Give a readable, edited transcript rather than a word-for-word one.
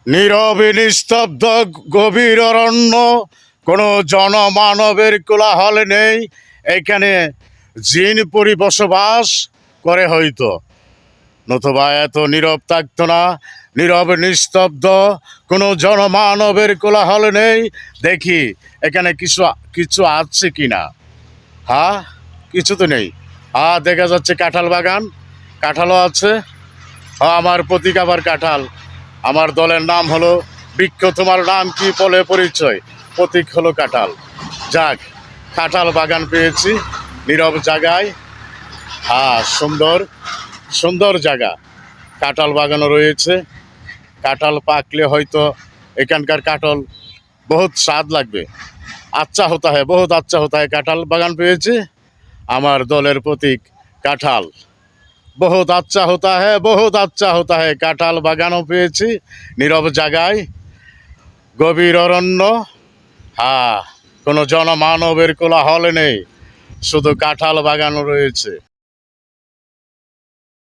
নীরবে নিস্তব্ধ গভীর অরণ্য, কোনো জনমানবের কোলাহল নেই। এখানে জিন পরি বসবাস করে হয়তো, নতুবা এত নীরব থাকতো না। নীরব নিস্তব্ধ, কোনো জনমানবের কোলাহল নেই। দেখি এখানে কিছু কিছু আছে কিনা। হ্যাঁ, কিছু তো নেই। হ্যাঁ, দেখা যাচ্ছে কাঁঠাল বাগান, কাঁঠালও আছে। হ্যাঁ, আমার প্রতীক আবার কাঁঠাল। আমার দলের নাম হলো বৃক্ষ, তোমার নাম কি বলে পরিচয়, প্রতীক হলো কাঁঠাল। যাক, কাঁঠাল বাগান পেয়েছি নীরব জায়গায়। হ্যাঁ, সুন্দর সুন্দর জায়গা, কাঁঠাল বাগানও রয়েছে। কাঁঠাল পাকলে হয়তো এখানকার কাঁঠাল বহুত স্বাদ লাগবে। আচ্ছা হতা হয়, বহুত আচ্ছা হতা হয়। কাঁঠাল বাগান পেয়েছি, আমার দলের প্রতীক কাঁঠাল। বহুত আচ্ছা হতা হ্যাঁ, বহুত আচ্ছা হতা হ্যাঁ। কাঁঠাল বাগানও পেয়েছি নীরব জায়গায়, গভীর অরণ্য। হ্যাঁ, কোনো জনমানবের কোলাহল নেই, শুধু কাঁঠাল বাগানও রয়েছে।